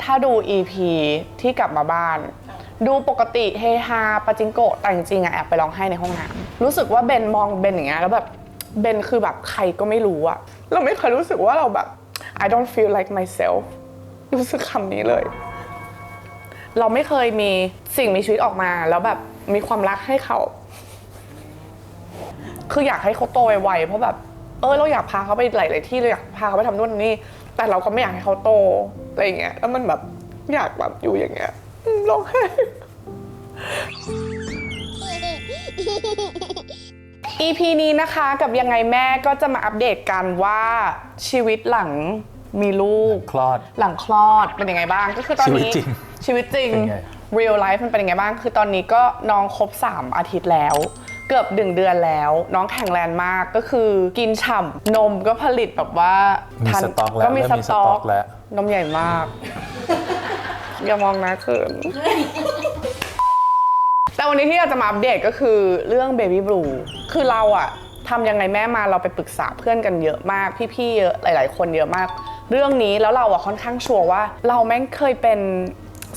ถ้าดู EP ที่กลับมาบ้านดูปกติเฮฮาปาจิงโกะแต่จริงๆอะแอบไปร้องไห้ในห้องน้ำรู้สึกว่าเบนมองเบนอย่างเงี้ยแล้วแบบเบนคือแบบใครก็ไม่รู้อะเราไม่เคยรู้สึกว่าเราแบบ I don't feel like myself รู้สึกคำนี้เลยเราไม่เคยมีสิ่งมีชีวิตออกมาแล้วแบบมีความรักให้เขาคืออยากให้เขาโตไวๆเพราะแบบเราอยากพาเขาไปหลายๆที่เราอยากพาเขาไปทำนู่นนี่แต่เราก็ไม่อยากให้เขาโตอะไรอย่างเงี้ยแล้วมันแบบอยากแบบอยู่อย่างเงี้ยร้องไห้ EP นี้นะคะกับยังไงแม่ก็จะมาอัปเดตกันว่าชีวิตหลังมีลูกหลังคลอดเป็นยังไงบ้างก็คือตอนนี้ชีวิตจริง real life มันเป็นยังไงบ้างคือตอนนี้ก็น้องครบ3 อาทิตย์แล้วเกือบ1 เดือนแล้วน้องแข็งแรงมากก็คือกินฉ่ำนมก็ผลิตแบบว่ามีสต็อกแล้วมีสต็อกแล้วนมใหญ่มากอย่ามองนะเขินแต่วันนี้ที่เราจะมาอัปเดตก็คือเรื่อง Baby Blue คือเราอะทำยังไงแม่มาเราไปปรึกษาเพื่อนกันเยอะมากพี่ๆเยอะหลายๆคนเยอะมากเรื่องนี้แล้วเราอะค่อนข้างชัวร์ว่าเราแม่งเคยเป็น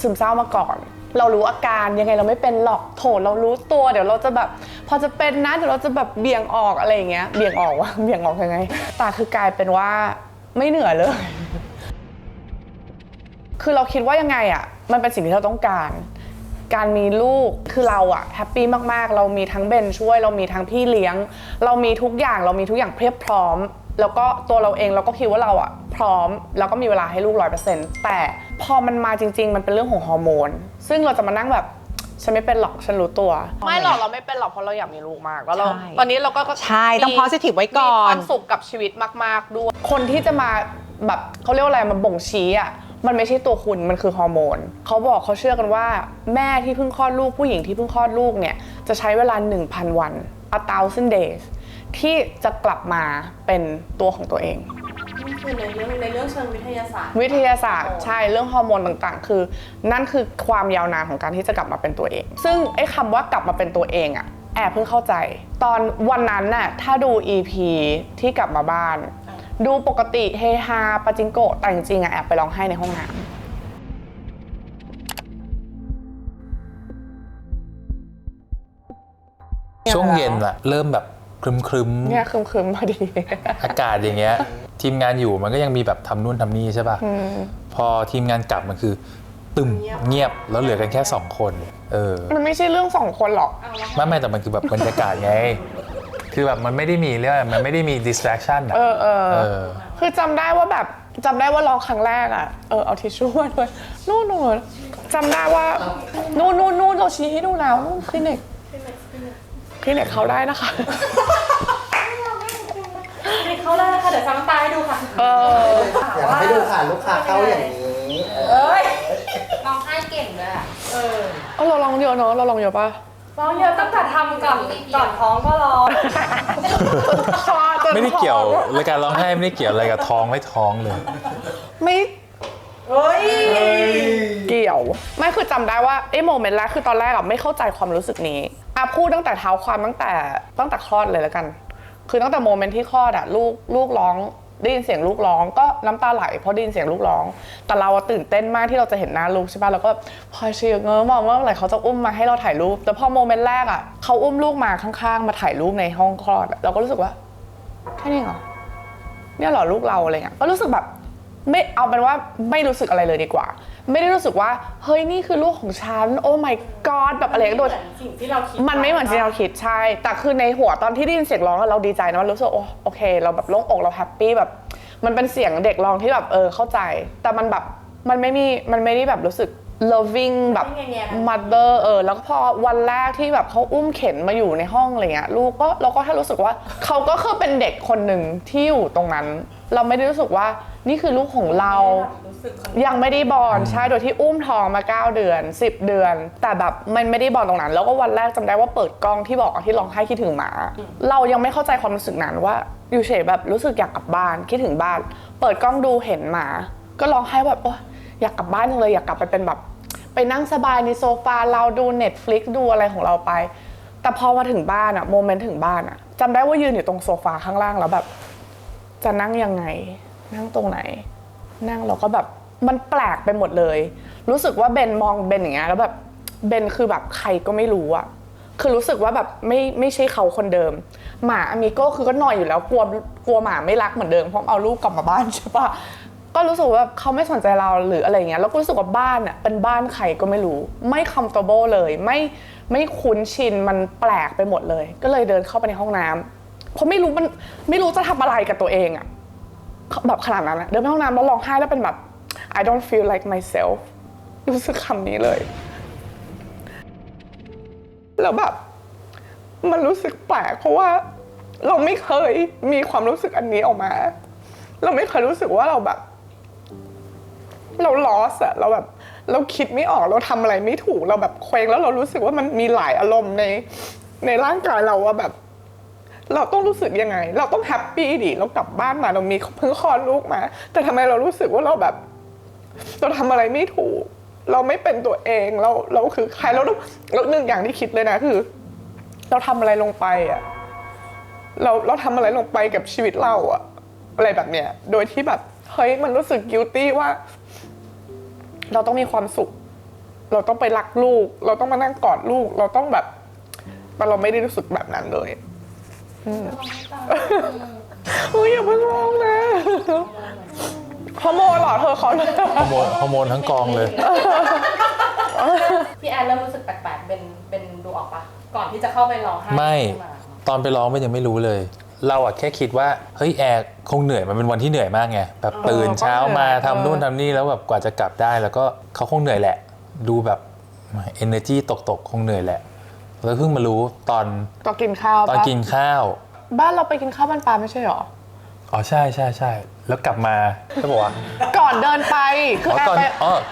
ซึมเศร้ามาก่อนเรารู้อาการยังไงเราไม่เป็นหรอกโถเรารู้ตัวเดี๋ยวเราจะแบบพอจะเป็นนะเดี๋ยวเราจะแบบเบี่ยงออกอะไรอย่างเงี้ยเบี่ยงออกวะเบี่ยงออกยังไงแต่คือกลายเป็นว่าไม่เหนื่อยเลยคือเราคิดว่ายังไงอะมันเป็นสิ่งที่เราต้องการมีลูกคือเราอะแฮปปี้มากๆเรามีทั้งเบนช่วยเรามีทั้งพี่เลี้ยงเรามีทุกอย่างเพียบพร้อมแล้วก็ตัวเราเองเราก็คิดว่าเราอะพร้อมแล้วก็มีเวลาให้ลูก 100% แต่พอมันมาจริงๆมันเป็นเรื่องของฮอร์โมนซึ่งเราจะมานั่งแบบฉันไม่เป็นหรอกฉันรู้ตัวไม่หรอกเราไม่เป็นหรอกเพราะเราอยากมีลูกมากแล้วเราตอนนี้เราก็ใช่ต้อง positive ไว้ก่อนมีความสุขกับชีวิตมากๆด้วยคนที่จะมาแบบเขาเรียกว่าอะไรมาบ่งชี้อะมันไม่ใช่ตัวคุณมันคือฮอร์โมนเขาเชื่อกันว่าแม่ที่เพิ่งคลอดลูกผู้หญิงที่เพิ่งคลอดลูกเนี่ยจะใช้เวลา 1,000 วัน 1,000 days ที่จะกลับมาเป็นตัวของตัวเองนี่คือในเรื่องเชิงวิทยาศาสตร์ใช่เรื่องฮอร์โมนต่างๆคือนั่นคือความยาวนานของการที่จะกลับมาเป็นตัวเองซึ่งไอ้คำว่ากลับมาเป็นตัวเองอะแอบเพิ่งเข้าใจตอนวันนั้นน่ะถ้าดู EP ที่กลับมาบ้านดูปกติเฮฮาปาจิงโกะแต่จริงๆอะแอบไปร้องไห้ในห้องน้ำช่วงเย็นอะเริ่มแบบครึมเนี่ยครึมพอดีอากาศอย่างเงี้ยทีมงานอยู่มันก็ยังมีแบบทำนู่นทำนี่ใช่ป่ะพอทีมงานกลับมันคือตึมเงียบแล้วเหลือกันแค่2 คนมันไม่ใช่เรื่อง2 คนหรอกไม่แต่มันคือแบบบรรยากาศไงคือแบบมันไม่ได้มีเรื่องมันไม่ได้มี distraction อะคือจำได้ว่าร้องครั้งแรกอะเอาทิชชู่มาด้วยนู่นจำได้ว่านู่นเราชี้ให้ดูแล้วคลินิกเขาได้นะคะเขาได้นะคะเดี๋ยวซ้ำตาให้ดูค่ะอยากให้ดูค่ะลูกค้าเข้าอย่างนี้ร้องไห้เก่งเลยอ่ะเราลองเยอะเนาะเราลองเยอะป่ะร้องเยอะตั้งแต่ทำก่อนท้องก็ร้องไม่ได้เกี่ยวรายการร้องไห้ไม่ได้เกี่ยวอะไรกับท้องไม่ท้องเลยไม่เกี่ยวไม่คือจำได้ว่าโมเมนต์แรกคือตอนแรกอะไม่เข้าใจความรู้สึกนี้พูดตั้งแต่เท้าความตั้งแต่คลอดเลยแล้วกันคือตั้งแต่โมเมนต์ที่คลอดอะลูกร้องได้ยินเสียงลูกร้องก็น้ำตาไหลเพราะได้ยินเสียงลูกร้องแต่เราตื่นเต้นมากที่เราจะเห็นหน้าลูกใช่ป่ะแล้วก็พอเชียร์มองว่าเมื่อไหร่เขาจะอุ้มมาให้เราถ่ายรูปแต่พอโมเมนต์แรกอะเขาอุ้มลูกมาข้างๆมาถ่ายรูปในห้องคลอดเราก็รู้สึกว่าแค่นี้เหรอเนี่ยเหรอลูกเราอะไรเงี้ยก็รู้สึกแบบไม่เอาเป็นว่าไม่รู้สึกอะไรเลยดีกว่าไม่ได้รู้สึกว่าเฮ้ยนี่คือลูกของฉันโอ้ my god แบบอะไรก็โดนมันไม่เหมือนที่เราคิดใช่แต่คือในหัวตอนที่ได้ยินเสียงร้องเราดีใจนะรู้สึกโอเคเราแบบโล่งอกเราแฮปปี้แบบมันเป็นเสียงเด็กร้องที่แบบเข้าใจแต่มันแบบมันไม่ได้แบบรู้สึก loving แบบ mother แล้วพอวันแรกที่แบบเขาอุ้มเข็นมาอยู่ในห้องอะไรเงี้ยลูกก็เราก็แค่รู้สึกว่าเขาก็คือเป็นเด็กคนหนึ่งที่อยู่ตรงนั้นเราไม่ได้รู้สึกว่านี่คือลูกของเรายังไม่ได้บอนใช่โดยที่อุ้มท้องมา9 เดือน10 เดือนแต่แบบมันไม่ได้บอนตรงนั้นแล้วก็วันแรกจำได้ว่าเปิดกล้องที่บอกที่ร้องไห้คิดถึงหมาเรายังไม่เข้าใจความรู้สึกนั้นว่าอยู่เฉยแบบรู้สึกอยากกลับบ้านคิดถึงบ้านเปิดกล้องดูเห็นหมาก็ร้องไห้แบบอยากกลับบ้านจังเลยอยากกลับไปเป็นแบบไปนั่งสบายในโซฟาเราดู Netflix ดูอะไรของเราไปแต่พอมาถึงบ้านอะโมเมนต์ถึงบ้านอะจำได้ว่ายืนอยู่ตรงโซฟาข้างล่างแล้วแบบจะนั่งยังไงนั่งตรงไหนนั่งเราก็แบบ มันแปลกไปหมดเลยรู้สึกว่าเบนมองเบนอย่างเงี้ยแล้วแบบเบนคือแบบใครก็ไม่รู้อะคือรู้สึกว่าแบบไม่ใช่เขาคนเดิมหมาอมิโก้คือก็หน่อยอยู่แล้วกลัวหมาไม่รักเหมือนเดิมเพราะเอาลูกกลับมาบ้านใช่ปะก็รู้สึกว่าเขาไม่สนใจเราหรืออะไรเงี้ยแล้วก็รู้สึกว่าบ้านอะเป็นบ้านใครก็ไม่รู้ไม่ comfortable เลยไม่คุ้นชินมันแปลกไปหมดเลยก็เลยเดินเข้าไปในห้องน้ำเพราะไม่รู้จะทำอะไรกับตัวเองอะแบบขนาดนั้นอะเดินไปห้องน้ำแล้วร้องไห้แล้วเป็นแบบ I don't feel like myself รู้สึกคำนี้เลยแล้วแบบมันรู้สึกแปลกเพราะว่าเราไม่เคยมีความรู้สึกอันนี้ออกมาเราไม่เคยรู้สึกว่าเราแบบเรา lost อะเราแบบเราคิดไม่ออกเราทำอะไรไม่ถูกเราแบบเคว้งแล้วเรารู้สึกว่ามันมีหลายอารมณ์ในร่างกายเราว่าแบบเราต้องรู้สึกยังไงเราต้องแฮปปี้ดิเรากลับบ้านมาเรามีเพิ่งคลอดลูกมาแต่ทำไมเรารู้สึกว่าเราแบบเราทำอะไรไม่ถูกเราไม่เป็นตัวเองเราคือใครแล้วหนึ่งอย่างที่คิดเลยนะคือเราทำอะไรลงไปอ่ะเราทำอะไรลงไปกับชีวิตเราอ่ะอะไรแบบเนี้ยโดยที่แบบเฮ้ยมันรู้สึก guilty ว่าเราต้องมีความสุขเราต้องไปรักลูกเราต้องมานั่งกอดลูกเราต้องแบบแต่เราไม่ได้รู้สึกแบบนั้นเลยเฮ้ยอย่าเพิ่งร้องนะฮอร์โมนเหรอเธอเขาฮอร์โมนทั้งกองเลย พี่แอนเริ่มรู้สึกแปลกๆเป็นดูออกปะก่อนที่จะเข้าไปร้องไห้ไม่ตอนไปร้องมันยังไม่รู้เลย เราอะแค่คิดว่าเฮ้ยแอร์คงเหนื่อยมันเป็นวันที่เหนื่อยมากไงแบบตื่นเช้ามาทำนู่นทำนี่แล้วแบบกว่าจะกลับได้แล้วก็เขาคงเหนื่อยแหละดูแบบ energy ตกคงเหนื่อยแหละแล้วเพิ่งมารู้ตอนกินข้าวตอนกินข้าวบ้านเราไปกินข้าวบ้านปลาไม่ใช่หรออ๋อใช่แล้วกลับมาก็บอกว่าก่อนเดินไปคือ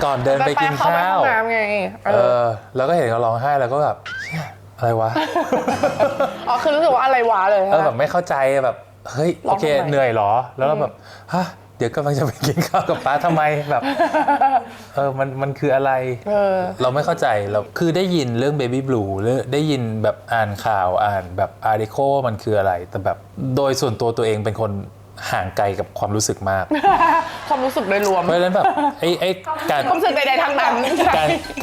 ก่อนเดินไปกินข้าวไงแล้วก็เห็นเขาร้องไห้แล้วก็แบบอะไรวะอ๋อคือรู้สึกว่าอะไรวะเลยแบบไม่เข้าใจแบบเฮ้ยโอเคเหนื่อยหรอแล้วแบบฮะเดี๋ยวกำลังจะไปกินข้าวกับป้าทำไมแบบมันคืออะไรเราไม่เข้าใจเราคือได้ยินเรื่อง Baby Blue หรือได้ยินแบบอ่านข่าวอ่านแบบอาร์ติเคิลมันคืออะไรแต่แบบโดยส่วนตัวเองเป็นคนห่างไกลกับความรู้สึกมากความรู้สึกโดยรวมเพราะฉะนั้นแบบไอ้การความรู้สึกใดๆทั้งนั้น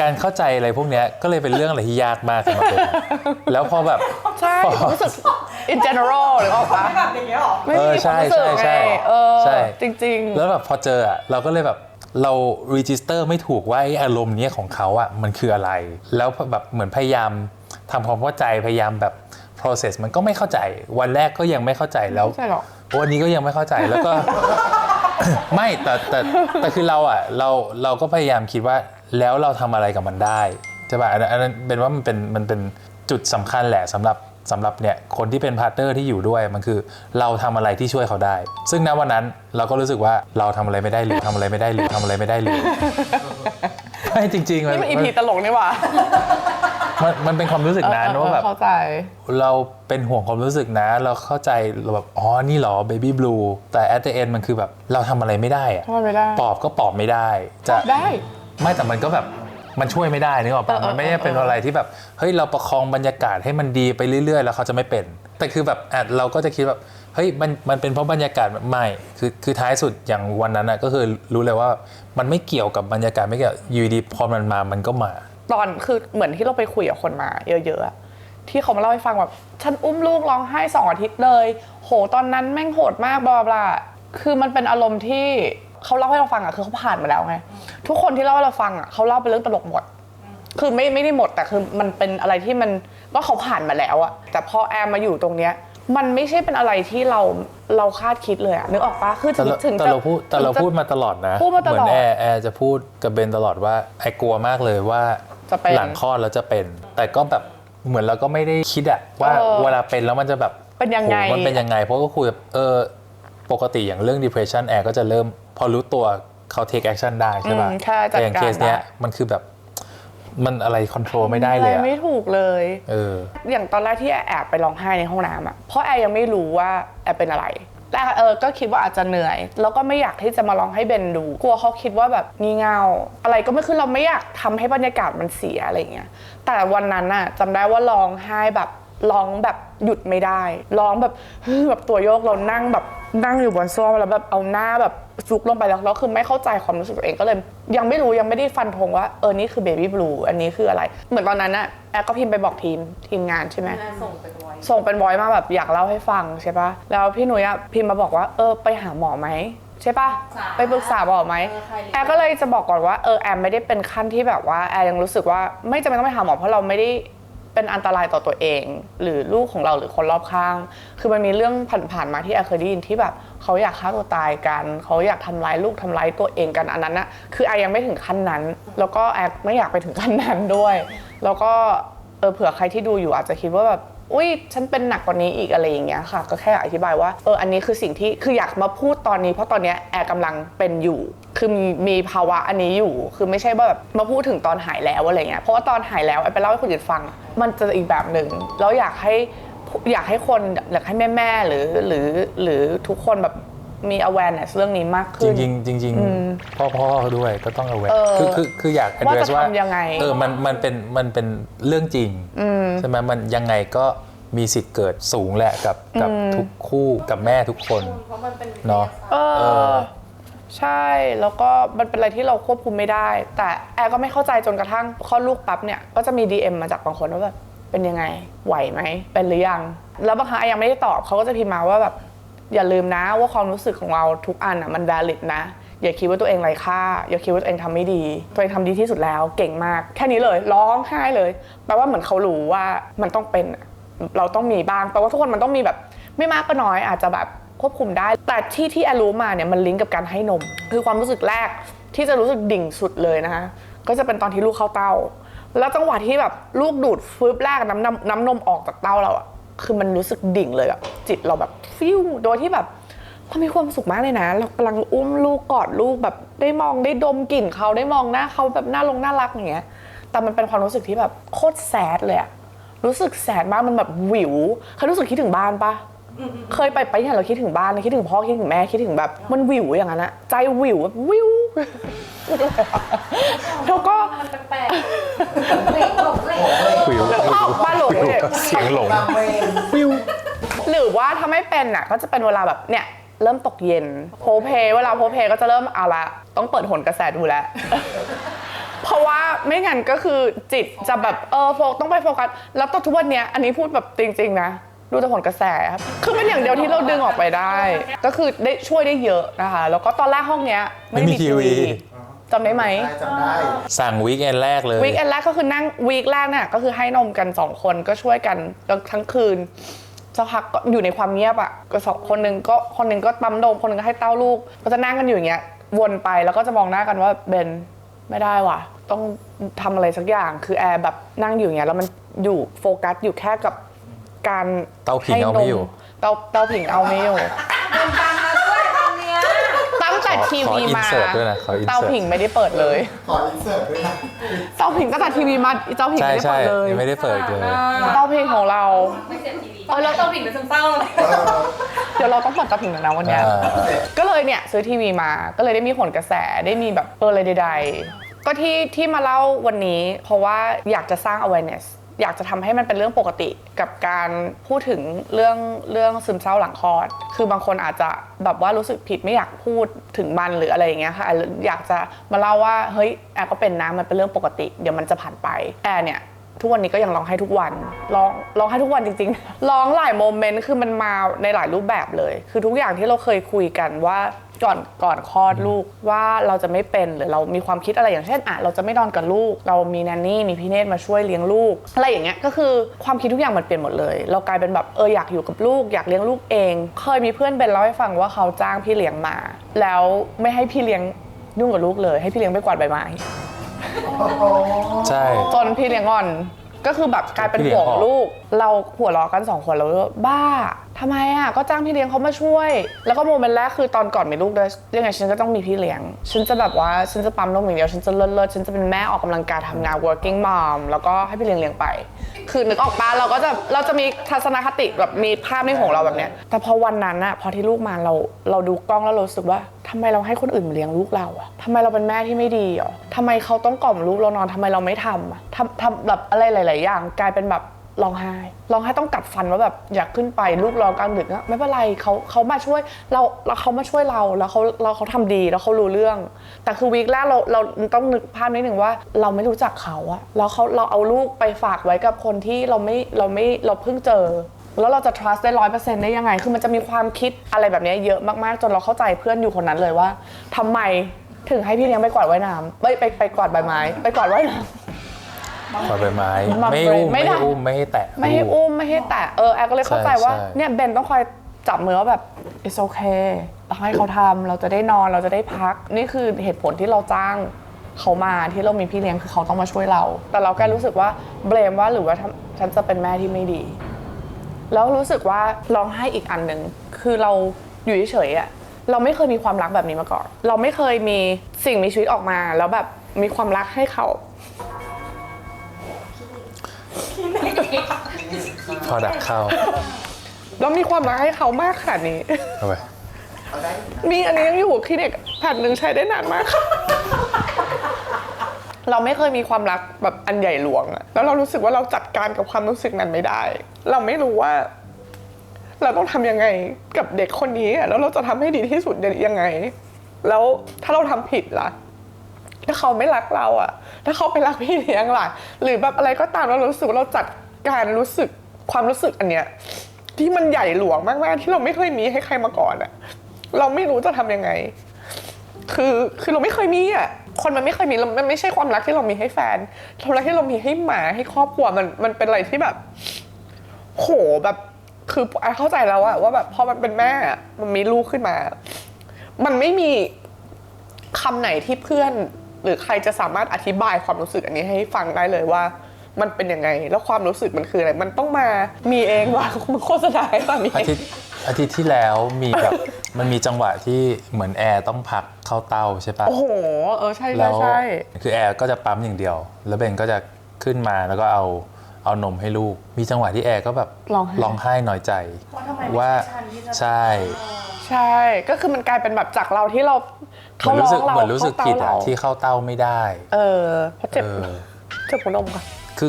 การเข้าใจอะไรพวกนี้ก็เลยเป็นเรื่องอะไรที่ยากมากสำหรับผมแล้วพอแบบใช่รู้สึก in general หรือเปล่าแบบอย่างเงี้ยหรอใช่จริงๆแล้วแบบพอเจออ่ะเราก็เลยแบบเรา register ไม่ถูกว่าไอ้อารมณ์นี้ของเขาอ่ะมันคืออะไรแล้วแบบเหมือนพยายามทำความเข้าใจพยายามแบบ process มันก็ไม่เข้าใจวันแรกก็ยังไม่เข้าใจแล้ววันนี้ก็ยังไม่เข้าใจแล้วก็ ไม่แต่คือเราอ่ะเราก็พยายามคิดว่าแล้วเราทำอะไรกับมันได้ใช่ป่ะอันนั้นเป็นว่ามันเป็นจุดสำคัญแหละสำหรับเนี่ยคนที่เป็นพาร์ทเนอร์ที่อยู่ด้วยมันคือเราทำอะไรที่ช่วยเขาได้ซึ่งณวันนั้นเราก็รู้สึกว่าเราทำอะไรไม่ได้หรือทำอะไรไม่ได้หรือทำอะไรไม่ได้หรือไม่จริงๆนี่มันอีพีตลกนี่หว่ามันเป็นความรู้สึกนั้นว่าแบบเราเป็นห่วงความรู้สึกนะเราเข้าใจเราแบบอ๋อนี่หรอ Baby Blue แต่ at the end มันคือแบบเราทำอะไรไม่ได้อะปอบก็ปอบไม่ได้จะได้ไม่แต่มันก็แบบมันช่วยไม่ได้นึกออกปะมันไม่ได้เป็นอะไรที่แบบเฮ้ยเราประคองบรรยากาศให้มันดีไปเรื่อยๆแล้วเขาจะไม่เป็นแต่คือแบบเราก็จะคิดแบบเฮ้ยมันเป็นเพราะบรรยากาศไม่คือท้ายสุดอย่างวันนั้นนะก็คือรู้เลยว่ามันไม่เกี่ยวกับบรรยากาศไม่เกี่ยวอยู่ดีพอมันก็มาตอนคือเหมือนที่เราไปคุยกับคนมาเยอะๆที่เขามาเล่าให้ฟังแบบฉันอุ้มลูกร้องไห้2 อาทิตย์เลยโหตอนนั้นแม่งโหดมากบลาบลาคือมันเป็นอารมณ์ที่เขาเล่าให้เราฟังอ่ะคือเขาผ่านมาแล้วไงทุกคนที่เล่าให้เราฟังอ่ะเขาเล่าเป็นเรื่องตลกหมดคือไม่ได้หมดแต่คือมันเป็นอะไรที่มันก็เขาผ่านมาแล้วอ่ะแต่พอแอมมาอยู่ตรงเนี้ยมันไม่ใช่เป็นอะไรที่เราคาดคิดเลยอ่ะนึกออกปะคือถึงแต่เราพูดมาตลอดนะเหมือนแอร์จะพูดกับเบนตลอดว่าไอ้กลัวมากเลยว่าหลังคลอดแล้วจะเป็นแต่ก็แบบเหมือนเราก็ไม่ได้คิดอะว่าเวลาเป็นแล้วมันจะแบบเป็นยังไงมันเป็นยังไงเพราะก็คุยแบบปกติอย่างเรื่อง depression แอร์ก็จะเริ่มพอรู้ตัวเขา take action ได้ใช่ป่ะแต่อย่างเคสเนี้ยมันคือแบบมันอะไรคอนโทรลไม่ได้เลยไม่ถูกเลยอย่างตอนแรกที่แอบไปร้องไห้ในห้องน้ำอะเพราะแอร์ยังไม่รู้ว่าแอร์เป็นอะไรแรกก็คิดว่าอาจจะเหนื่อยแล้วก็ไม่อยากที่จะมาร้องให้เบนดูกลัวเขาคิดว่าแบบงี่เง่าอะไรก็ไม่คือเราไม่อยากทำให้บรรยากาศมันเสียอะไรเงี้ยแต่วันนั้นน่ะจำได้ว่าร้องไห้แบบร้องแบบหยุดไม่ได้ร้องแบบตัวโยกเรานั่งอยู่บนโซฟาแล้วแบบเอาหน้าแบบ ฟุกลงไปแล้วคือไม่เข้าใจความรู้สึกตัวเองก็เลยยังไม่รู้ยังไม่ได้ฟันธงว่านี่คือเบบี้บลูอันนี้คืออะไรเหมือนตอนนั้นน่ะแอร์ก็พิมพ์ไปบอกทีมงานใช่ไหมส่งเป็นไว้ ส่งเป็นวอยมาแบบอยากเล่าให้ฟังใช่ปะแล้วพี่หนุ่ยอะพิมพ์มาบอกว่าไปหาหมอไหมใช่ปะไปปรึกษาหมอไหมแอร์ก็เลยจะบอกก่อนว่าแอร์ไม่ได้เป็นขั้นที่แบบว่าแอร์ยังรู้สึกว่าไม่จำเป็นต้องไปหาหมอเพราะเราไม่ได้เป็นอันตรายต่อตัวเอง หรือลูกของเราหรือคนรอบข้างคือมันมีเรื่องผ่านๆมาที่แอร์เคยได้ยินที่แบบเขาอยากฆ่าตัวตายกันเขาอยากทำร้ายลูกทำร้ายตัวเองกันอันนั้นนะคือแอร์ยังไม่ถึงขั้นนั้นแล้วก็แอร์ไม่อยากไปถึงขั้นนั้นด้วยแล้วก็เผื่อใครที่ดูอยู่อาจจะคิดว่าแบบอุ้ยฉันเป็นหนักกว่านี้อีกอะไรอย่างเงี้ยค่ะก็แค่อธิบายว่าอันนี้คือสิ่งที่คืออยากมาพูดตอนนี้เพราะตอนเนี้ยแอร์กำลังเป็นอยู่คือมีภาวะอันนี้อยู่คือไม่ใช่ว่าแบบมาพูดถึงตอนหายแล้วอะไรเงี้ยเพราะว่าตอนหายแล้วแอร์ไปเล่าให้คนอื่นฟังมันจะอีกแบบหนึ่งแล้วอยากให้คนอยากให้แม่ๆหรือทุกคนแบบมี awareness เรื่องนี้มากขึ้นจริงพ่อด้วยก็ต้อง aware คืออยาก ว่า address จะ ว่า ทำยังไงมันเป็นเรื่องจริงใช่ไหมมันยังไงก็มีสิทธิ์เกิดสูงแหละกับทุกคู่กับแม่ทุกคนเนาะใช่แล้วก็มันเป็นอะไรที่เราควบคุมไม่ได้แต่แอร์ก็ไม่เข้าใจจนกระทั่งคลอดลูกปั๊บเนี่ยก็จะมี DM มาจากบางคนว่าแบบเป็นยังไงไหวไหมเป็นหรือยังแล้วบางครั้งยังไม่ได้ตอบเขาก็จะพิมพ์มาว่าแบบอย่าลืมนะว่าความรู้สึกของเราทุกอันอ่ะมัน valid นะอย่าคิดว่าตัวเองไร้ค่าอย่าคิดว่าตัวเองทำไม่ดีตัวเองทำดีที่สุดแล้วเก่งมากแค่นี้เลยร้องไห้เลยแปลว่าเหมือนเขารู้ว่ามันต้องเป็นเราต้องมีบ้างแปลว่าทุกคนมันต้องมีแบบไม่มากก็น้อยอาจจะแบบควบคุมได้แต่ที่แอรู้มาเนี่ยมันลิงก์กับการให้นมคือความรู้สึกแรกที่จะรู้สึกดิ่งสุดเลยนะคะก็จะเป็นตอนที่ลูกเข้าเต้าแล้วจังหวะที่แบบลูกดูดฟึบแรกน้ำนมออกจากเต้าเราอะคือมันรู้สึกดิ่งเลยอะจิตเราแบบฟิวโดยที่แบบเรามีความสุขมากเลยนะเรากำลังอุ้มลูกกอดลูกแบบได้มองได้ดมกลิ่นเขาได้มองหน้าเขาแบบน่ารักอย่างเงี้ยแต่มันเป็นความรู้สึกที่แบบโคตรแซดเลยอะรู้สึกแสนมากมันแบบวิวเคยรู้สึกคิดถึงบ้านปะเคยไปอย่างเราคิดถึงบ้านคิดถึงพ่อคิดถึงแม่คิดถึงแบบมันวิวอย่างนั้นอะใจวิวแบบวิวแล้วก็แปลกๆ วิว บ้านหลงเลย เสียงหลง วิวหรือว่าถ้าไม่เป็นอะก็จะเป็นเวลาแบบเนี่ยเริ่มตกเย็นโพเพเวลาโพเพก็จะเริ่มเอาละต้องเปิดหนกระแสดูแล้วเพราะว่าไม่งั้นก็คือจิตจะแบบต้องไปโฟกัสแล้วตอนทุกวันเนี้ยอันนี้พูดแบบจริงๆนะดูแต่ผลกระแสคือเป็นอย่างเดียวที่เราดึงออกไปได้ก็คือได้ช่วยได้เยอะนะคะแล้วก็ตอนแรกห้องเนี้ยไม่มีทีวีจำได้ไหมจำได้ สั่งวีคเอนแรกเลยวีคเอนแรกก็คือนั่งวีคแรกเนี่ยก็คือให้นมกัน2คนก็ช่วยกันทั้งคืนสักพักก็อยู่ในความเงียบอ่ะก็คนหนึ่งก็ปั๊มนมคนหนึ่งก็ให้เต้าลูกก็จะนั่งกันอยู่อย่างเงี้ยวนไปแล้วก็จะมองหน้ากันว่าเบนไม่ได้ว่ะต้องทำอะไรสักอย่างคือแอร์แบบนั่งอยู่อย่างเงี้ยแล้วมันอยู่โฟกัสอยู่แค่กับการ เตาผิงเอาไม่อยู่เตาผิงเอาไม่อยู่ตั้งแต่ทีวีมาเตาผิงไม่ได้เปิดเลยขออินเสิร์ตด้วยนะเตาผิงตั้งแต่ทีวีมาเตาผิงไม่ได้เปิดเลยไม่ได้เปิดเลยเตาผิงของเราไม่เสียทีวีแล้วเตาผิงเป็นซึมเศร้าเลยเดี๋ยวเราต้องเปิดเตาผิงนะวันนี้ก็เลยเนี่ยซื้อทีวีมาก็เลยได้มีผลกระแสได้มีแบบอะไรใดๆก็ที่มาเล่าวันนี้เพราะว่าอยากจะสร้าง awareness อยากจะทำให้มันเป็นเรื่องปกติกับการพูดถึงเรื่องซึมเศร้าหลังคลอดคือบางคนอาจจะแบบว่ารู้สึกผิดไม่อยากพูดถึงมันหรืออะไรอย่างเงี้ยค่ะอยากจะมาเล่าว่าเฮ้ยแอร์ก็เป็นนะมันเป็นเรื่องปกติเดี๋ยวมันจะผ่านไปแอร์เนี่ยทุกวันนี้ก็ยังร้องไห้ทุกวันร้องไห้ทุกวันจริงๆร้องหลายโมเมนต์คือมันมาในหลายรูปแบบเลยคือทุกอย่างที่เราเคยคุยกันว่าก่อนคลอดลูกว่าเราจะไม่เป็นหรือเรามีความคิดอะไรอย่างเช่นเราจะไม่นอนกับลูกเรามีแนนนี่มีพี่เนตรมาช่วยเลี้ยงลูกอะไรอย่างเงี้ยก็คือความคิดทุกอย่างมันเปลี่ยนหมดเลยเรากลายเป็นแบบอยากอยู่กับลูกอยากเลี้ยงลูกเองเคยมีเพื่อนเบนเล่าให้ฟังว่าเขาจ้างพี่เลี้ยงมาแล้วไม่ให้พี่เลี้ยงยุ่งกับลูกเลยให้พี่เลี้ยงไปกวาดใบไม้ใช่จนพี่เลี้ยงงอนก็คือแบบกลายเป็นห่วงลูกเราหัวเราะกัน2คนแล้วบ้าทำไมก็จ้างพี่เลี้ยงเขามาช่วยแล้วก็โมเมนต์แรกคือตอนก่อนมีลูกด้วยยังไงฉันก็ต้องมีพี่เลี้ยงฉันจะแบบว่าฉันจะปั๊มนมอย่างเดียวฉันจะเลิศฉันจะเป็นแม่ออกกำลังกายทำงาน working mom แล้วก็ให้พี่เลี้ยงไปคือนึกออกปะเราจะมีทัศนคติแบบมีภาพในหัวเราแบบเนี้ยแต่พอวันนั้นพอที่ลูกมาเราดูกล้องแล้วรู้สึกว่าทำไมเราให้คนอื่นมาเลี้ยงลูกเราทำไมเราเป็นแม่ที่ไม่ดีทำไมเขาต้องกล่อมลูกเรานอนทำไมเราไม่ทำแบบอะไรหลายๆอย่างกลายเป็นแบบ ร้องไห้ต้องกัดฟันว่าแบบอยากขึ้นไปลูกร้องกลางดึกนะไม่เป็นไรเขามาช่วยเราเขามาช่วยเราแล้วเขาทำดีแล้วเขารู้เรื่องแต่คือวีคแรกเราต้องนึกภาพนิดหนึ่งว่าเราไม่รู้จักเขาอะแล้วเราเอาลูกไปฝากไว้กับคนที่เราเพิ่งเจอแล้วเราจะ trust ได้ 100% ได้ยังไงคือมันจะมีความคิดอะไรแบบนี้เยอะมากๆจนเราเข้าใจเพื่อนอยู่คนนั้นเลยว่าทำไมถึงให้พี่เลี้ยงไปกวาดว่ายน้ำไปกวาดใบไม้ไปกวาดว่ายน้ำกวาดใบไม้ไม่อุ้มไม่ให้แตะไม่ให้แตะแอร์ก็เลยเข้าใจว่าเนี่ยเบนต้องคอยจับมือว่าแบบ it's okay เราให้เขาทำเราจะได้นอนเราจะได้พักนี่คือเหตุผลที่เราจ้างเขามาที่เรามีพี่เลี้ยงคือเขาต้องมาช่วยเราแต่เราแค่รู้สึกว่าเบลมว่าหรือว่าฉันจะเป็นแม่ที่ไม่ดีแล้วรู้สึกว่าร้องไห้อีกอันหนึ่งคือเราอยู่เฉยๆอ่ะเราไม่เคยมีความรักแบบนี้มาก่อนเราไม่เคยมีสิ่งมีชีวิตออกมาแล้วแบบมีความรักให้เขาพอดักเข้าแล้วมีความรักให้เขามากขนาดนี้เอาไปมีอันนี้ยังอยู่คลินิกแผ่นหนึ่งใช้ได้นานมากเราไม่เคยมีความรักแบบอันใหญ่หลวงอะแล้วเรารู้สึกว่าเราจัดการกับความรู้สึกนั้นไม่ได้เราไม่รู้ว่าเราต้องทำยังไงกับเด็กคนนี้อะแล้วเราจะทำให้ดีที่สุดยังไงแล้วถ้าเราทำผิดล่ะถ้าเขาไม่รักเราอะถ้าเขาไปรักพี่เลี้ยงล่ะหรือแบบอะไรก็ตามเรารู้สึกว่าเราจัดการความรู้สึกอันเนี้ยที่มันใหญ่หลวงมากๆที่เราไม่เคยมีให้ใครมาก่อนอะเราไม่รู้จะทำยังไงคือเราไม่เคยมีอ่ะคนมันไม่เคยมีมันไม่ใช่ความรักที่เรามีให้แฟนความรักที่เรามีให้หมาให้ครอบครัวมันเป็นอะไรที่แบบโหแบบคือเข้าใจแล้วอะว่าแบบพอมันเป็นแม่มันมีลูกขึ้นมามันไม่มีคำไหนที่เพื่อนหรือใครจะสามารถอธิบายความรู้สึกอันนี้ให้ฟังได้เลยว่ามันเป็นยังไงแล้วความรู้สึกมันคืออะไรมันต้องมามีเองว่าโฆษณาให้ตอนนี้อาทิตย์ที่แล้วมีแบบมันมีจังหวะที่เหมือนแอร์ต้องพักเข้าเต้าใช่ปะโอ้โหใช่คือแอร์ก็จะปั๊มอย่างเดียวแล้วเบนก็จะขึ้นมาแล้วก็เอานมให้ลูกมีจังหวะที่แอร์ก็แบบร้องไห้น้อยใจว่าใช่ก็คือมันกลายเป็นแบบจากเราที่เราเขาร้องเราเหมือนรู้สึกผิดอะที่เข้าเต้าไม่ได้เพราะเจ็บหัวนมก่อน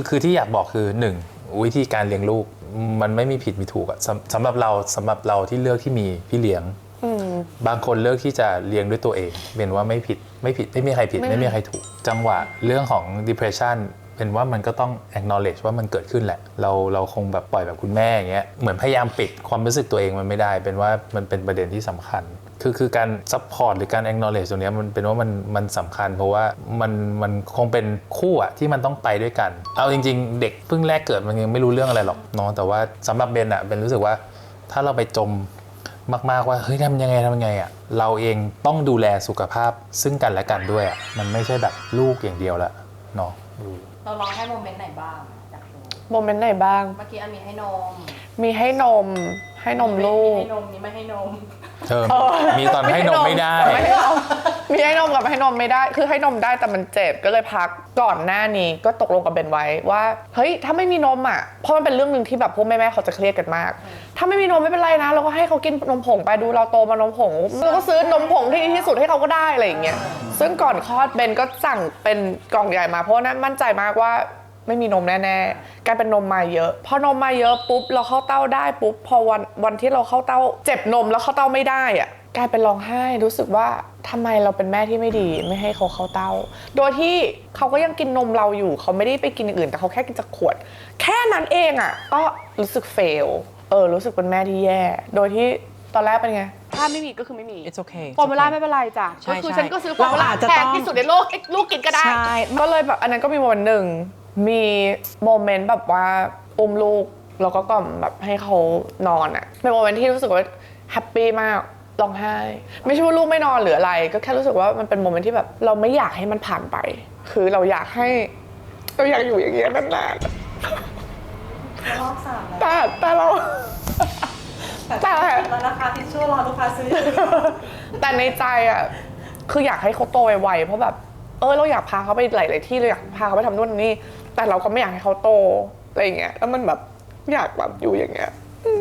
คือที่อยากบอกคือ1วิธีการเลี้ยงลูกมันไม่มีผิดมีถูกอะสำหรับเราที่เลือกที่มีพี่เลี้ยงบางคนเลือกที่จะเลี้ยงด้วยตัวเองเป็นว่าไม่ผิดไม่มีใครผิดไม่มีใครถูกจังหวะเรื่องของ depression เป็นว่ามันก็ต้อง acknowledge ว่ามันเกิดขึ้นแหละเราคงแบบปล่อยแบบคุณแม่อย่างเงี้ยเหมือนพยายามปิดความรู้สึกตัวเองมันไม่ได้เป็นว่ามันเป็นประเด็นที่สำคัญคือการ support หรือการ acknowledge ตรงนี้มันเป็นว่ามันสำคัญเพราะว่ามันคงเป็นคู่อะที่มันต้องไปด้วยกันเอาจริงๆเด็กเพิ่งแรกเกิดมันยังไม่รู้เรื่องอะไรหรอกเนาะแต่ว่าสำหรับเบนอะเป็นรู้สึกว่าถ้าเราไปจมมากๆว่าเฮ้ยทำยังไงอะเราเองต้องดูแลสุขภาพซึ่งกันและกันด้วยอะมันไม่ใช่แบบลูกอย่างเดียวละเนาะเราลองให้โมเมนต์ไหนบ้างอยากรู้โมเมนต์ไหนบ้างเมื่อกี้มีให้นมลูกให้นมนี่ไม่ให้นมมีตอนให้นมไม่ได้มีให้นมกับให้นมไม่ได้คือให้นมได้แต่มันเจ็บก็เลยพักก่อนหน้านี้ก็ตกลงกับเบนไว้ว่าเฮ้ยถ้าไม่มีนมอ่ะเพราะมันเป็นเรื่องนึงที่แบบพวกแม่เขาจะเครียดกันมากถ้าไม่มีนมไม่เป็นไรนะเราก็ให้เขากินนมผงไปดูเราโตมานมผงเราก็ซื้อนมผงที่ดีที่สุดให้เขาก็ได้อะไรอย่างเงี้ยซึ่งก่อนคลอดเบนก็สั่งเป็นกล่องใหญ่มาเพราะนั้นมั่นใจมากว่าไม่มีนมแน่ๆกลายเป็นนมมาเยอะพอนมมาเยอะปุ๊บเราเข้าเต้าได้ปุ๊บพอวันที่เราเข้าเต้าเจ็บนมแล้วเข้าเต้าไม่ได้อะกลายเป็นร้องไห้รู้สึกว่าทำไมเราเป็นแม่ที่ไม่ดีไม่ให้เขาเข้าเต้าโดยที่เขาก็ยังกินนมเราอยู่เขาไม่ได้ไปกินอย่างอื่นแต่เขาแค่กินจากขวดแค่นั้นเองอ่ะก็รู้สึกเฟลรู้สึกเป็นแม่ที่แย่โดยที่ตอนแรกเป็นไงถ้าไม่มีก็คือไม่มี It's okay ฟอร์มูล่าไม่เป็นไรจ้ะก็คือฉันก็ซื้อฟอร์มูล่าแพงที่สุดในโลกให้ลูกกินก็ได้ก็เลยแบบอันนั้นก็มีวันหนึ่งมีโมเมนต์แบบว่าอุ้มลูกแล้วก็กล่อมแบบให้เขานอนอ่ะเป็นโมเมนต์ที่รู้สึกว่าแฮปปี้มากร้องไห้ไม่ใช่ว่าลูกไม่นอนหรืออะไรก็แค่รู้สึกว่ามันเป็นโมเมนต์ที่แบบเราไม่อยากให้มันผ่านไปคือเราอยากอยู่อย่างเงี้ยนานๆรอบสามแต่เราแต่ราคาทิชชู่รอลูกค้าซื้อแต่ในใจอ่ะคืออยากให้เขาโตไวๆเพราะแบบเราอยากพาเขาไปหลายๆที่เราอยากพาเขาไปทำนู่นนี่แต่เราก็ไม่อยากให้เขาโตอะไรอย่างเงี้ยแล้วมันแบบอยากแบบอยู่อย่างเงี้ย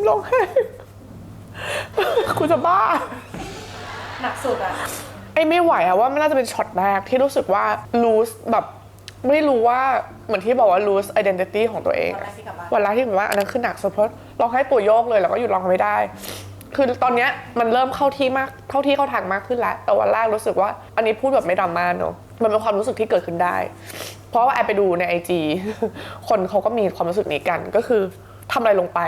ร้องไห้กูจะบ้าหนักสุดอะไม่ไหวอะว่ามันน่าจะเป็นช็อตแรกที่รู้สึกว่ารู้แบบ ไม่รู้ว่าเหมือนที่บอกว่า lose identity ของตัวเอง วันแรกที่กลับบ้านวันแรกที่แบบว่าอันนั้นคือหนักสุดเพราะร้องไห้ตัวโยกเลยแล้วก็หยุดร้องไม่ได้ คือตอนเนี้ยมันเริ่มเข้าที่เข้าทางมากขึ้นแล้วแต่วันแรกรู้สึกว่าอันนี้พูดแบบไม่ดราม่าเนอะมันเป็นความรู้สึกที่เกิดขึ้นได้ เพราะว่าแอบไปดูใน IG คนเขาก็มีความรู้สึกนี้กันก็คือทำอะไรลงไป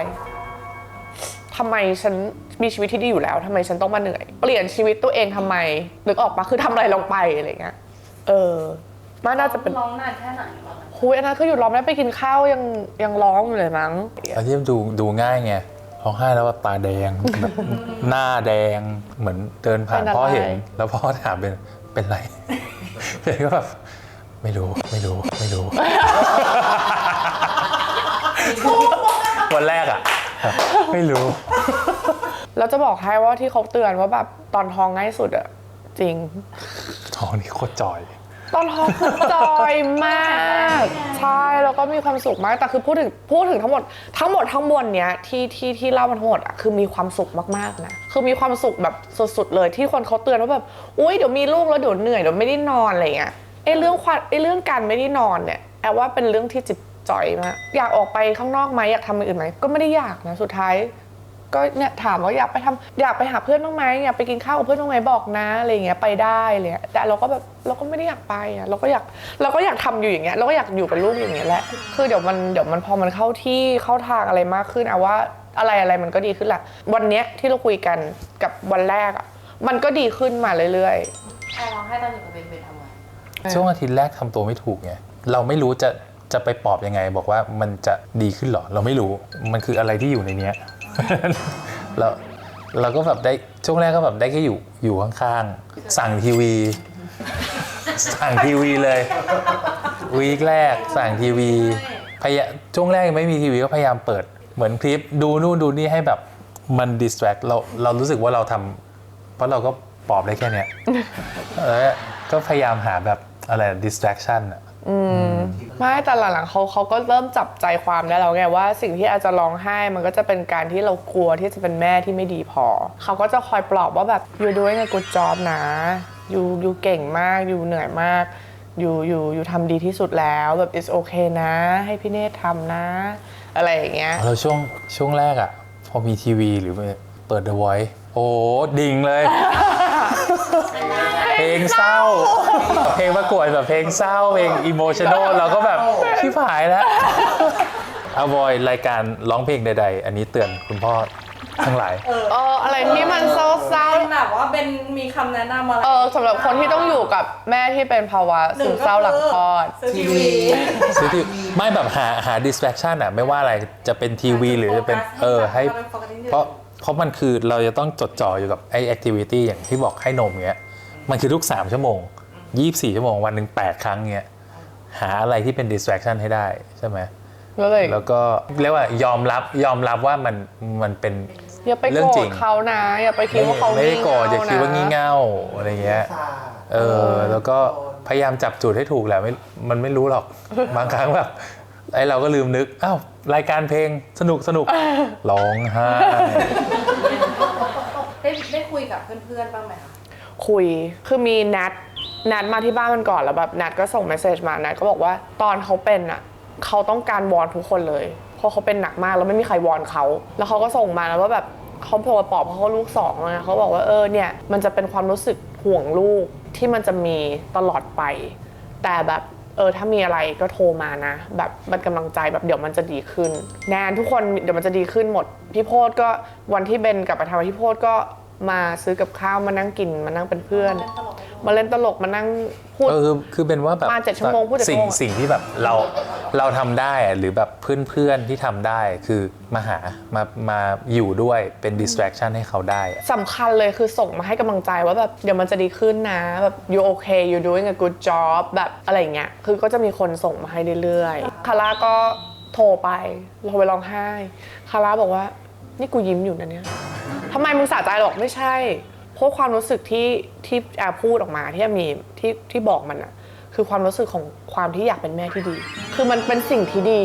ทำไมฉันมีชีวิตที่ดีอยู่แล้วทำไมฉันต้องมาเหนื่อยเปลี่ยนชีวิตตัวเองทำไมนึกออกปะคือทำอะไรลงไปอะไรเงี้ยมันน่าจะเป็น ร้องนานแค่ไหนวะ คุยอันนั้นคือหยุดร้องไม่ได้ไปกินข้าวยังร้องอยู่เลยมั้ง อันที่ดูง่ายไงร้องไห้แล้วแบบตาแดง แบบหน้าแดงเหมือนเดินผ่านพ่อเห็น แล้วพ่อถามเป็นไร เป็นก็แบบไม่รู้ วันแรกอ่ะไม่รู้ แล้วจะบอกให้ว่าที่เขาเตือนว่าแบบตอนท้องง่ายสุดอะจริง ท้องนี่โคตรจอย ตอนท้องคือจอยมากใช่แล้วก็มีความสุขมากแต่คือพูดถึงทั้งหมดทั้งมวลเนี้ยที่เล่ามาทั้งหมดอะคือมีความสุขมากๆนะคือมีความสุขแบบสุดๆเลยที่คนเขาเตือนว่าแบบอุ้ยเดี๋ยวมีลูกแล้วเดี๋ยวเหนื่อยเดี๋ยวไม่ได้นอนอะไรเงี้ยเรื่องการไม่ได้นอนเนี่ยแอบว่าเป็นเรื่องที่จิตจอยมากอยากออกไปข้างนอกไหมอยากทำอะไรอื่นไหมก็ไม่ได้อยากนะสุดท้ายก็เนี่ยถามว่าอยากไปหาเพื่อนบ้างไหมอยากไปกินข้าวกับเพื่อนบ้างไหมบอกนะอะไรเงี้ยไปได้เลยแต่เราก็แบบเราก็ไม่ได้อยากไปอะเราก็อยากทำอยู่อย่างเงี้ยเราก็อยากอยู่กับลูกอย่างเงี้ยแหละคือเดี๋ยวมันพอมันเข้าที่เข้าทางอะไรมากขึ้นเอาว่าอะไรมันก็ดีขึ้นแหละวันเนี้ยที่เราคุยกันกับวันแรกอะมันก็ดีขึ้นมาเรื่อยๆ แอร์ร้องไห้ตอนอยู่กับเบนทำไง ช่วงอาทิตย์แรกทำตัวไม่ถูกไงเราไม่รู้จะไปปลอบยังไง บอกว่ามันจะดีขึ้นหรอเราไม่รู้มันคืออะไรที่อยู่ในเนี้ย เราก็แบบได้ช่วงแรกก็แบบได้แค่อยู่ข้างๆสั่งทีวีเลยวีคแรกสั่งทีวีช่วงแรกยังไม่มีทีวีก็พยายามเปิดเหมือนคลิปดูนู่นดูนี่ให้แบบมันดิสแทรกเรารู้สึกว่าเราทำเพราะเราก็ปลอบได้แค่เนี้ยแล้วก็พยายามหาแบบอะไร distraction อะไม่แต่หลังๆเขาก็เริ่มจับใจความได้แล้วไงว่าสิ่งที่อาจจะร้องไห้มันก็จะเป็นการที่เรากลัวที่จะเป็นแม่ที่ไม่ดีพอเขาก็จะคอยปลอบว่าแบบ you doing a good job นะ you เก่งมาก you เหนื่อยมาก you ทำดีที่สุดแล้วแบบ it's okay นะให้พี่เนธทำนะอะไรอย่างเงี้ยเราช่วงแรกอะพอมีทีวีหรือเปิด The Voice โอ้ดิ่งเลย เพลงเศร้าเพลงประกวดแบบเพลงเศร้าเพลงอิโมชันอลเราก็แบบชิบหายแล้ว avoid รายการร้องเพลงใดๆอันนี้เตือนคุณพ่อทั้งหลาย อะไรที่มันเศร้า เป็นแบบว่าเป็นมีคำแนะนำอะไรสำหรับคนที่ต้องอยู่กับแม่ที่เป็นภาวะซึมเศร้าหลังคลอดซื้อทีวี ไม่แบบหา distraction อะไม่ว่าอะไรจะเป็นทีวีหรือจะเป็นให้เพราะมันคือเราจะต้องจดจ่ออยู่กับไอ้ activity อย่างที่บอกให้นมเงี้ยมันคือทุก3ชั่วโมง24ชั่วโมงวันหนึ่ง8ครั้งเงี้ยหาอะไรที่เป็น distraction ให้ได้ใช่ไหมแล้วก็เรียกว่ายอมรับว่ามันเป็นอย่าไปโกรธเขานะอย่าไปคิดว่าเขาไม่ได้โกรธอย่าคิดว่างี่เง่าอะไรเงี้ยแล้วก็พยายามจับจุดให้ถูกแหละมันไม่รู้หรอกบางครั้งแบบไอ้เราก็ลืมนึกอ้าวรายการเพลงสนุกร้องไห้ได้คุยกับเพื่อนๆบ้างไหมคะคุยคือมีนัดมาที่บ้านมันก่อนแล้วแบบนัดก็ส่งเมสเซจมานัดก็บอกว่าตอนเขาเป็นอ่ะเขาต้องการวอนทุกคนเลยเพราะเขาเป็นหนักมากแล้วไม่มีใครวอนเขาแล้วเขาก็ส่งมาแล้วว่าแบบเขาโทรปลอบเพราะเขาลูก2นะเขาบอกว่าเนี่ยมันจะเป็นความรู้สึกห่วงลูกที่มันจะมีตลอดไปแต่แบบถ้ามีอะไรก็โทรมานะแบบมันกำลังใจแบบเดี๋ยวมันจะดีขึ้นแนนทุกคนเดี๋ยวมันจะดีขึ้นหมดพี่โพดก็วันที่เบนกลับไปทำพี่โพดก็มาซื้อกับข้าวมานั่งกินมานั่งเป็นเพื่อนมาเล่นตลกมานั่งพูดคือเป็นว่าแบบมา7 ชั่วโมงพูดสิ่งที่แบบเราทำได้หรือแบบเพื่อนที่ทำได้คือมาอยู่ด้วยเป็น distraction ให้เขาได้สำคัญเลยคือส่งมาให้กำลังใจว่าแบบเดี๋ยวมันจะดีขึ้นนะแบบ you okay you doing a good job แบบอะไรเงี้ยคือก็จะมีคนส่งมาให้เรื่อยๆคาร่าก็โทรไปร้องไห้คาร่าบอกว่านี่กูยิ้มอยู่นะเนี่ยทำไมมึงสะใจหรอกไม่ใช่เพราะความรู้สึกที่แอบพูดออกมาที่มีที่บอกมันอะคือความรู้สึกของความที่อยากเป็นแม่ที่ดีคือมันเป็นสิ่งที่ดี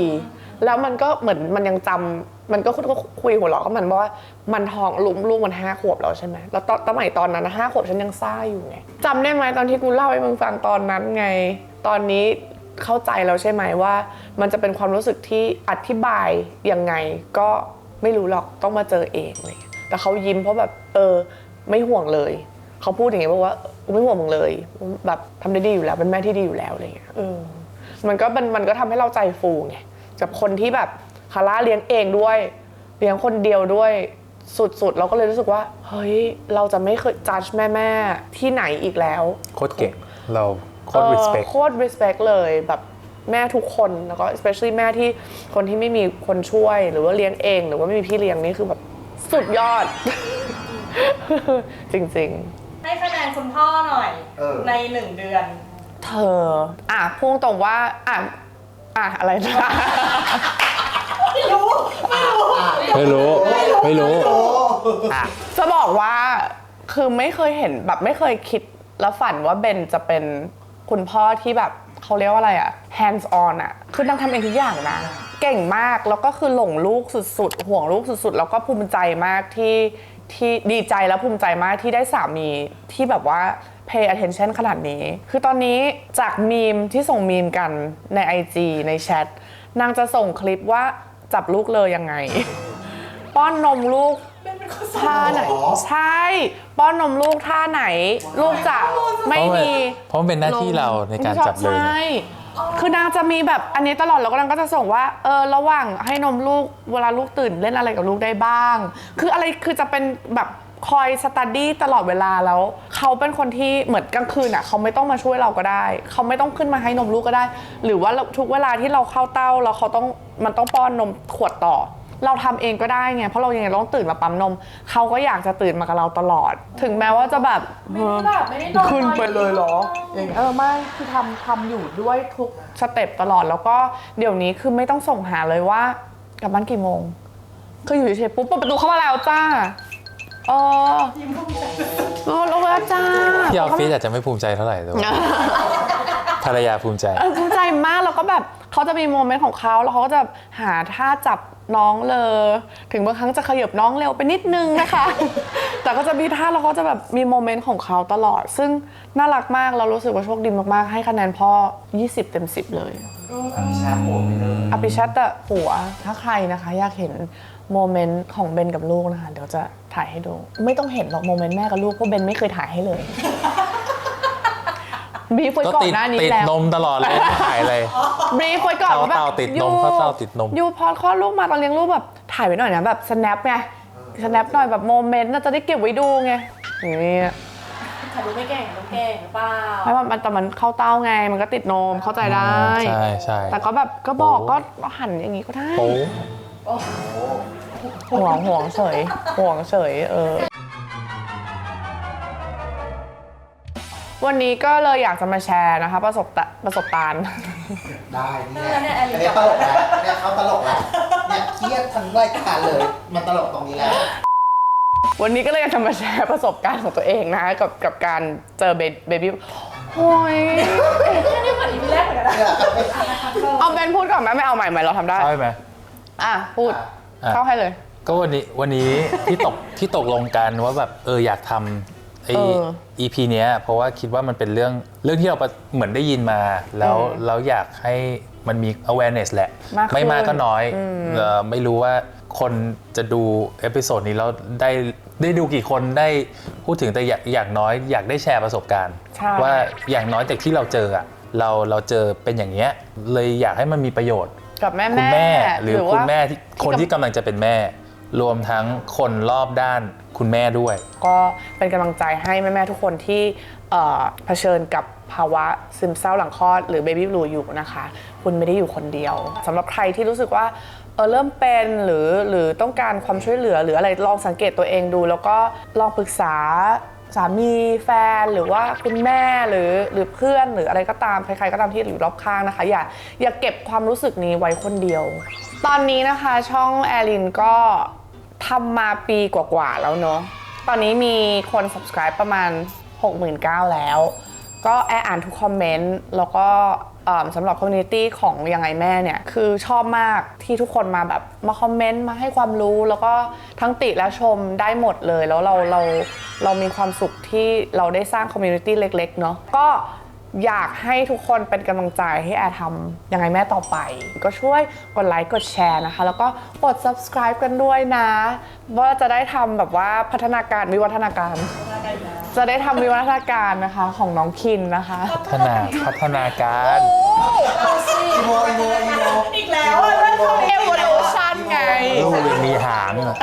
แล้วมันก็เหมือนมันยังจำมันก็คุยหัวเราะกับมันว่ามันท้องลูกมัน5 ขวบแล้วใช่ไหมแล้วตอนนั้น5 ขวบฉันยังซ่าอยู่ไงจำได้ไหมตอนที่กูเล่าให้มึงฟังตอนนั้นไงตอนนี้ เข้าใจแล้วใช่ไหมว่ามันจะเป็นความรู้สึกที่อธิบายยังไงก็ไม่รู้หรอกต้องมาเจอเองเลยแต่เขายิ้มเพราะแบบไม่ห่วงเลยเขาพูดอย่างเงี้ยบอกว่าไม่ห่วงมึงเลยแบบทำได้ดีอยู่แล้วเป็นแม่ที่ดีอยู่แล้วอะไรเงี้ยมันก็ทำให้เราใจฟูไงกับคนที่แบบคาร่าเลี้ยงเองด้วยเลี้ยงคนเดียวด้วยสุดๆเราก็เลยรู้สึกว่าเฮ้ยเราจะไม่เคยจัดแม่ที่ไหนอีกแล้วโคตรเก่งเราโคตร respect โคตร respect เลยแบบแม่ทุกคนแล้วก็ especially แม่ที่คนที่ไม่มีคนช่วยหรือว่าเลี้ยงเองหรือว่าไม่มีพี่เลี้ยงนี่คือแบบสุดยอด จริงๆให้คะแนนคุณพ่อหน่อยใน1 เดือน เธอพูดตรงว่าอะไรนะ ไม่รู้ จะบอกว่าคือไม่เคยเห็นแบบไม่เคยคิดแล้วฝันว่าเบนจะเป็นคุณพ่อที่แบบเขาเรียกว่าอะไรhands on คือนางทำเองทุกอย่างนะเก่งมากแล้วก็คือหลงลูกสุดๆห่วงลูกสุดๆแล้วก็ภูมิใจมากที่ดีใจแล้วภูมิใจมากที่ได้สามีที่แบบว่า pay attention ขนาดนี้คือตอนนี้จากมีมที่ส่งมีมกันใน IG ในแชทนางจะส่งคลิปว่าจับลูกเลยยังไง ป้อนนมลูกท่าไหนใช่ป้อนนมลูกท่าไหนลูกจะไม่มี เพราะมันเป็นหน้าที่เราในการจับเลยใช่คือนางจะมีแบบอันนี้ตลอดแล้วก็นางก็จะส่งว่าระหว่างให้นมลูกเวลาลูกตื่นเล่นอะไรกับลูกได้บ้างคืออะไรคือจะเป็นแบบคอยสตัดดี้ตลอดเวลาแล้วเขาเป็นคนที่เหมือนกลางคืนเขาไม่ต้องมาช่วยเราก็ได้เขาไม่ต้องขึ้นมาให้นมลูกก็ได้หรือว่าทุกเวลาที่เราเข้าเต้าแล้วมันต้องป้อนนมขวดต่อเราทำเองก็ได้ไงเพราะเรายังไงต้องตื่นมาปั๊มนมเขาก็อยากจะตื่นมากับเราตลอดถึงแม้ว่าจะแบบไม่ได้นอนขึ้นไปเลยเหรออย่างไม่คือทำอยู่ด้วยทุกสเต็ปตลอดแล้วก็เดี๋ยวนี้คือไม่ต้องส่งหาเลยว่ากลับบ้านกี่โมงคืออยู่เฉยๆปุ๊บเปิดประตูเข้ามาแล้วจ้าแล้วก็จ้าที่ออฟฟิศอาจจะไม่ภูมิใจเท่าไหร่แต่ภรรยาภูมิใจภูมิใจมากแล้วก็แบบเขาจะมีโมเมนต์ของเขาแล้วเขาก็จะหาท่าจับน้องเลยถึงบางครั้งจะขยับน้องเร็วไปนิดนึงนะคะ แต่ก็จะมีท่าแล้วเขาจะแบบมีโมเมนต์ของเขาตลอดซึ่งน่ารักมากเรารู้สึกว่าโชคดีมากๆให้คะแนนพ่อ20 เต็ม 10เลยอภิชาติหัวไปเลยอภิชาติหัวถ้าใครนะคะอยากเห็นโมเมนต์ของเบนกับลูกนะคะเดี๋ยวจะถ่ายให้ดูไม่ต้องเห็นหรอกโมเมนต์แม่กับลูกเพราะเบนไม่เคยถ่ายให้เลยบีฟไว้ก่อนหน้านี้แล้วติดนมตลอดเลยไม่ถ่ายเลยบีฟไว้ก่อนว่าแบบติดนมเขาเต้าติดนมยูพอคลอดลูกมาตอนเลี้ยงลูกแบบถ่ายไว้หน่อยนะแบบสแนปไงสแนปหน่อยแบบโมเมนต์น่าจะได้เก็บไว้ดูไงอย่างนี้ถ่ายรูปไม่เก่งต้องเก่งหรือเปล่าไม่แต่มันเข้าเต้าไงมันก็ติดนมเข้าใจได้ใช่แต่ก็แบบก็บอกก็หันอย่างนี้ก็ได้ห่วงเฉยวันนี้ก็เลยอยากจะมาแชร์นะคะประสบการณ์ได้เนี่ยอันนี้ตลกแล้วเนี่ยเขาตลกแล้วเนี่ยเครียดทั้งรายการเลยมันตลกตรงนี้แล้ววันนี้ก็เลยจะมาแชร์ประสบการณ์ของตัวเองนะกับการเจอเบบี้โอ้ยนี่เหมือนอีพีแรกเหมือนกันนะเอาเบนพูดก่อนไหมไม่เอาใหม่เราทำได้ใช่ไหมพูดเข้าให้เลยก็วันนี้ที่ตกลงกันว่าแบบอยากทำEP เนี้ยเพราะว่าคิดว่ามันเป็นเรื่องที่เราเหมือนได้ยินมาแล้วอยากให้มันมี awareness แหละไม่มากก็น้อยไม่รู้ว่าคนจะดูเอพิโซดนี้แล้วได้ดูกี่คนได้พูดถึงแต่อย่างน้อยอยากได้แชร์ประสบการณ์ว่าอย่างน้อยจากที่เราเจอเราเจอเป็นอย่างเงี้ยเลยอยากให้มันมีประโยชน์กับแม่คุณแม่หรือคุณแม่คนที่กำลังจะเป็นแม่รวมทั้งคนรอบด้านคุณแม่ด้วยก็เป็นกำลังใจให้แม่ๆทุกคนที่เผชิญกับภาวะซึมเศร้าหลังคลอดหรือเบบี้บลูอยู่นะคะคุณไม่ได้อยู่คนเดียวสำหรับใครที่รู้สึกว่าเริ่มเป็นหรือต้องการความช่วยเหลือหรืออะไรลองสังเกตตัวเองดูแล้วก็ลองปรึกษาสามีแฟนหรือว่าคุณแม่หรือเพื่อนหรืออะไรก็ตามใครๆก็ตามที่อยู่รอบข้างนะคะอย่าเก็บความรู้สึกนี้ไว้คนเดียวตอนนี้นะคะช่องแอลินก็ทำมาปีกว่าๆแล้วเนาะตอนนี้มีคน subscribe ประมาณ 69,000 แล้วก็อ่านทุกคอมเมนต์แล้วก็สำหรับคอมมูนิตี้ของยังไงแม่เนี่ยคือชอบมากที่ทุกคนมาแบบมาคอมเมนต์มาให้ความรู้แล้วก็ทั้งติและชมได้หมดเลยแล้วเรามีความสุขที่เราได้สร้างคอมมูนิตี้เล็กๆเนาะก็ อยากให้ทุกคนเป็นกำลังใจให้แอร์ทำยังไงแม่ต่อไป ก็ช่วยกดไลค์กดแชร์นะคะแล้วก็กด subscribe กันด้วยนะว่าจะได้ทำแบบว่าพัฒนาการวิวัฒนาการ จะได้ทำวิวัฒนาการนะคะของน้องคินนะคะ พัฒนาการ อีโม อีกแล้วอ่ะเรื่องเขา evolution ไง ลูกยังมีหางอะ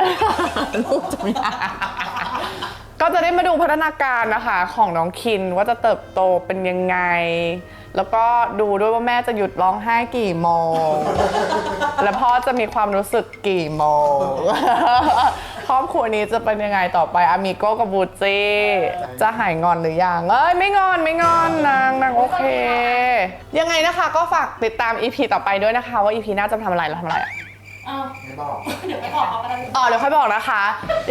ก็จะได้มาดูพัฒนาการนะคะของน้องคินว่าจะเติบโตเป็นยังไง แล้วก็ดูด้วยว่าแม่จะหยุดร้องไห้กี่โมง และพ่อจะมีความรู้สึกกี่โมง ครอบครัวนี้จะเป็นยังไงต่อไปอามิโก้กับบูจี้จะหายงอนหรือยังไม่งอนนางโอเค ยังไงนะคะก็ฝากติดตาม EP ต่อไปด้วยนะคะว่า EP หน้าจะทำอะไรเราทำอะไรอะ อ้าว ไม่บอก เดี๋ยวไปบอกเขาไปแล้ว เดี๋ยวค่อยบอกนะคะ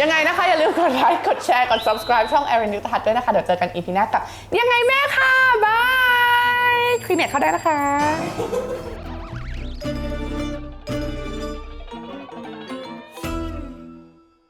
ยังไงนะคะ อย่าลืมกดไลค์ กดแชร์ กด subscribe ช่อง Erin ยุทธหัสด้วยนะคะ เดี๋ยวเจอกัน EP หน้ากับยังไงแม่ค่ะ บายคลินิกเข้าได้นะคะ